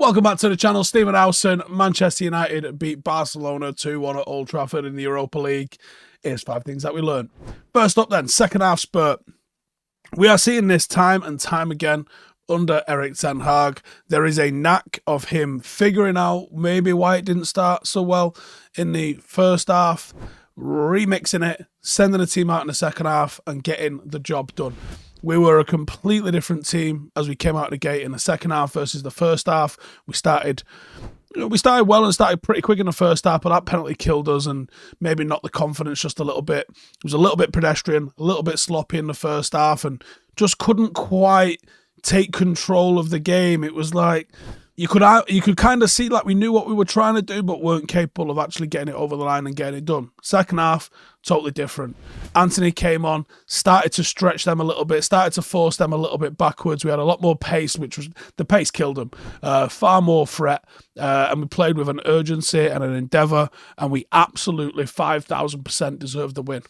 Welcome back to the channel. Stephen Howson. Manchester United beat Barcelona 2-1 at Old Trafford in the Europa League. Here's 5 things that we learned. First up then, second half spurt. We are seeing this time and time again under Erik ten Hag. There is a knack of him figuring out maybe why it didn't start so well in the first half, remixing it, sending the team out in the second half and getting the job done. We were a completely different team as we came out of the gate in the second half versus the first half. We started well and started pretty quick in the first half, but that penalty killed us and maybe knocked the confidence just a little bit. It was a little bit pedestrian, a little bit sloppy in the first half, and just couldn't quite take control of the game. It was like you could kind of see like we knew what we were trying to do, but weren't capable of actually getting it over the line and getting it done. Second half, totally different. Anthony came on, started to stretch them a little bit, started to force them a little bit backwards. We had a lot more pace, the pace killed them. Far more threat, and we played with an urgency and an endeavour, and we absolutely 5,000% deserved the win.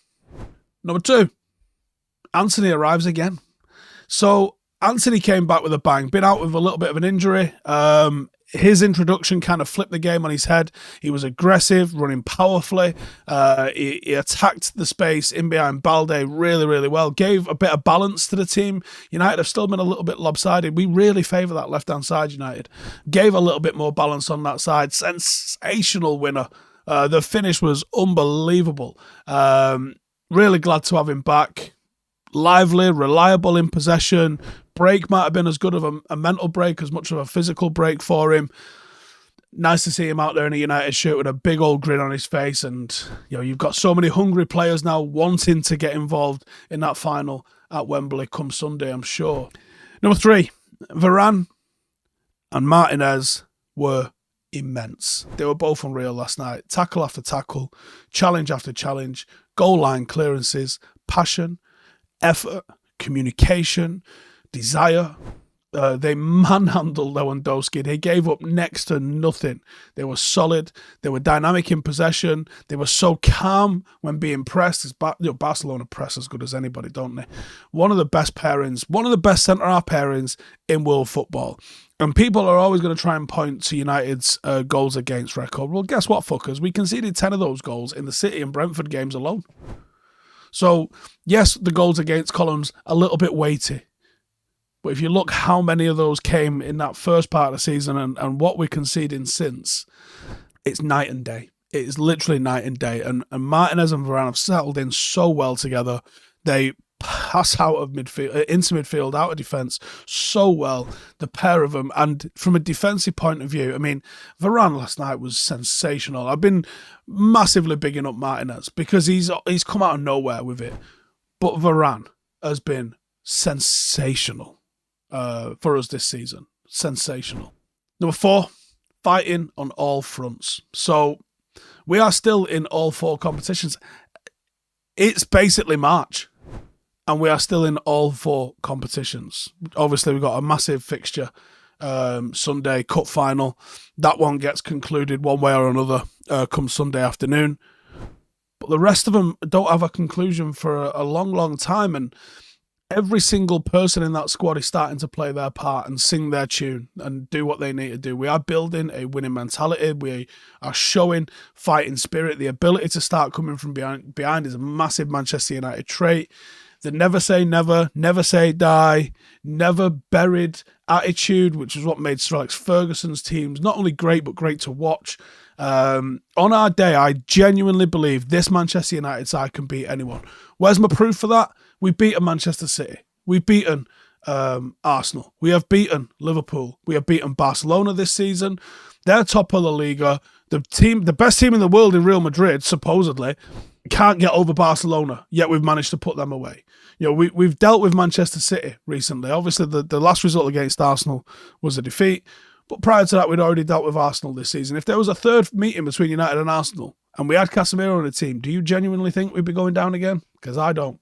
Number 2, Anthony arrives again. So Anthony came back with a bang, been out with a little bit of an injury. His introduction kind of flipped the game on his head. He was aggressive, running powerfully. He attacked the space in behind Balde really, really well. Gave a bit of balance to the team. United have still been a little bit lopsided. We really favour that left-hand side, United. Gave a little bit more balance on that side. Sensational winner. The finish was unbelievable. Really glad to have him back. Lively, reliable in possession. Break might have been as good of a mental break as much of a physical break for him. Nice to see him out there in a United shirt with a big old grin on his face. And you've got so many hungry players now wanting to get involved in that final at Wembley come Sunday, I'm sure. Number 3, Varane and Martinez were immense. They were both unreal last night. Tackle after tackle, challenge after challenge, goal line clearances, passion, effort, communication, desire. They manhandled Lewandowski. They gave up next to nothing. They were solid. They were dynamic in possession. They were so calm when being pressed. Barcelona press as good as anybody, don't they? One of the best pairings, one of the best centre-half pairings in world football. And people are always going to try and point to United's goals against record. Well, guess what, fuckers? We conceded 10 of those goals in the City and Brentford games alone. So, yes, the goals against column's a little bit weighty. But if you look how many of those came in that first part of the season and what we're conceding since, it's night and day. It is literally night and day. And Martinez and Varane have settled in so well together. They pass out of midfield, into midfield, out of defence so well, the pair of them. And from a defensive point of view, I mean, Varane last night was sensational. I've been massively bigging up Martinez because he's come out of nowhere with it. But Varane has been sensational for us this season. Sensational. Number 4, fighting on all fronts. So we are still in all 4 competitions. It's basically March. And we are still in all 4 competitions. Obviously, we've got a massive fixture Sunday, cup final. That one gets concluded one way or another come Sunday afternoon. But the rest of them don't have a conclusion for a long, long time. And every single person in that squad is starting to play their part and sing their tune and do what they need to do. We are building a winning mentality. We are showing fighting spirit. The ability to start coming from behind is a massive Manchester United trait. The never say never, never say die, never buried attitude, which is what made Sir Alex Ferguson's teams not only great, but great to watch. On our day, I genuinely believe this Manchester United side can beat anyone. Where's my proof for that? We've beaten Manchester City. We've beaten Arsenal. We have beaten Liverpool. We have beaten Barcelona this season. They're top of the Liga. The best team in the world in Real Madrid, supposedly, can't get over Barcelona, yet we've managed to put them away. We've dealt with Manchester City recently. Obviously, the last result against Arsenal was a defeat, but prior to that, we'd already dealt with Arsenal this season. If there was a third meeting between United and Arsenal, and we had Casemiro on the team, do you genuinely think we'd be going down again? Because I don't.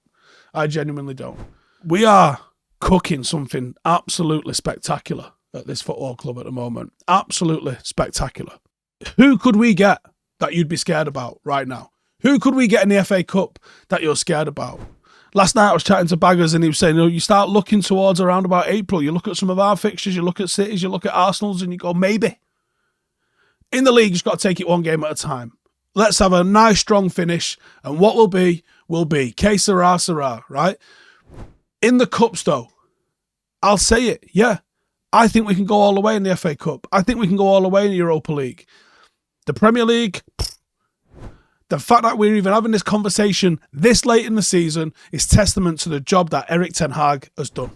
I genuinely don't. We are cooking something absolutely spectacular at this football club at the moment. Absolutely spectacular. Who could we get that you'd be scared about right now? Who could we get in the FA Cup that you're scared about? Last night I was chatting to Baggers and he was saying, you start looking towards around about April. You look at some of our fixtures, you look at City's, you look at Arsenal's and you go, maybe. In the league, you've got to take it one game at a time. Let's have a nice, strong finish. And what will be. Que sera, sera, right? In the Cups, though, I'll say it. Yeah, I think we can go all the way in the FA Cup. I think we can go all the way in the Europa League. The Premier League, the fact that we're even having this conversation this late in the season is testament to the job that Erik ten Hag has done.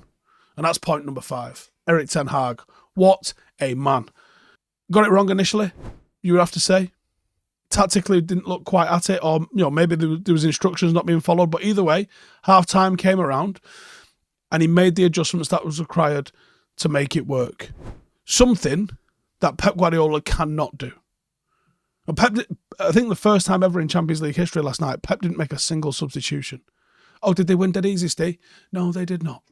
And that's point number 5. Erik ten Hag. What a man. Got it wrong initially, you would have to say. Tactically didn't look quite at it, or maybe there was instructions not being followed. But either way, half-time came around and he made the adjustments that was required to make it work. Something that Pep Guardiola cannot do. And Pep, I think the first time ever in Champions League history last night, Pep didn't make a single substitution. Oh, did they win dead easy, Steve? No, they did not.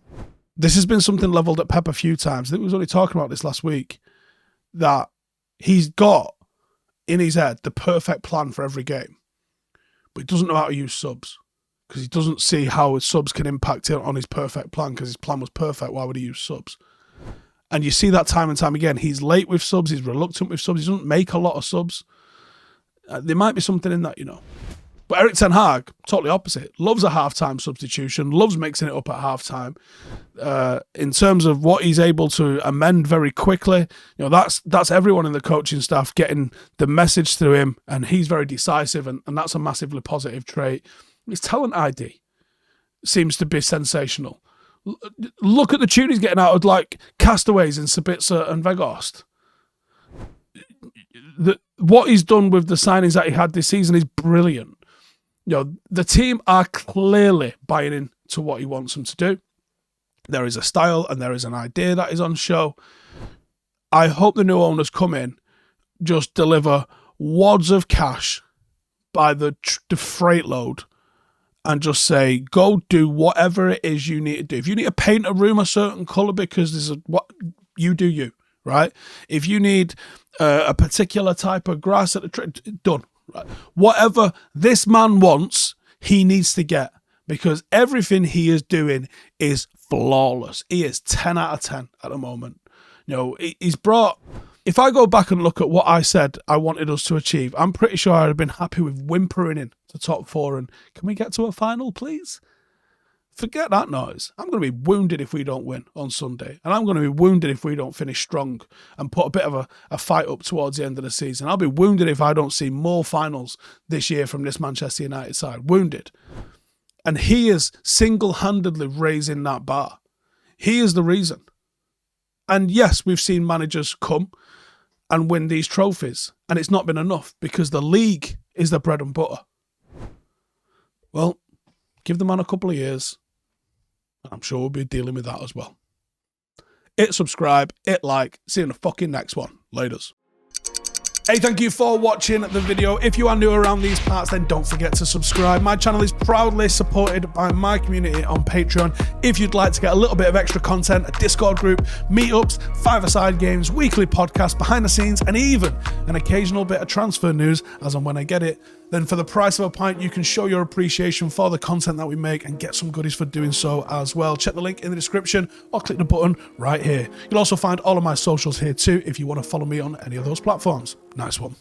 This has been something levelled at Pep a few times. I think we was only talking about this last week, that he's got in his head the perfect plan for every game, but he doesn't know how to use subs because he doesn't see how his subs can impact it on his perfect plan, because his plan was perfect. Why would he use subs? And you see that time and time again. He's late with subs. He's reluctant with subs. He doesn't make a lot of subs. There might be something in that, But Erik ten Hag, totally opposite. Loves a half-time substitution, loves mixing it up at half-time. In terms of what he's able to amend very quickly, that's everyone in the coaching staff getting the message through him, and he's very decisive, and that's a massively positive trait. His talent ID seems to be sensational. Look at the tune he's getting out of, like, Castaways in Sabitzer and Weghorst. What he's done with the signings that he had this season is brilliant. The team are clearly buying into what he wants them to do. There is a style and there is an idea that is on show. I hope the new owners come in, just deliver wads of cash by the freight load, and just say, go do whatever it is you need to do. If you need to paint a room a certain colour because what you do, you, right? If you need a particular type of grass at the done. Right. Whatever this man wants, he needs to get, because everything he is doing is flawless. He is 10 out of 10 at the moment. He's brought... If I go back and look at what I said I wanted us to achieve, I'm pretty sure I'd have been happy with whimpering in the top 4 and can we get to a final, please? Forget that noise. I'm going to be wounded if we don't win on Sunday. And I'm going to be wounded if we don't finish strong and put a bit of a fight up towards the end of the season. I'll be wounded if I don't see more finals this year from this Manchester United side. Wounded. And he is single-handedly raising that bar. He is the reason. And yes, we've seen managers come and win these trophies, and it's not been enough because the league is the bread and butter. Well, give the man a couple of years, and I'm sure we'll be dealing with that as well. Hit subscribe, hit like, see you in the fucking next one. Laters. Hey, thank you for watching the video. If you are new around these parts, then don't forget to subscribe. My channel is proudly supported by my community on Patreon. If you'd like to get a little bit of extra content, a Discord group, meetups, 5-a-side games, weekly podcasts, behind the scenes, and even an occasional bit of transfer news as and when I get it, then for the price of a pint, you can show your appreciation for the content that we make and get some goodies for doing so as well. Check the link in the description or click the button right here. You'll also find all of my socials here too if you want to follow me on any of those platforms. Nice one.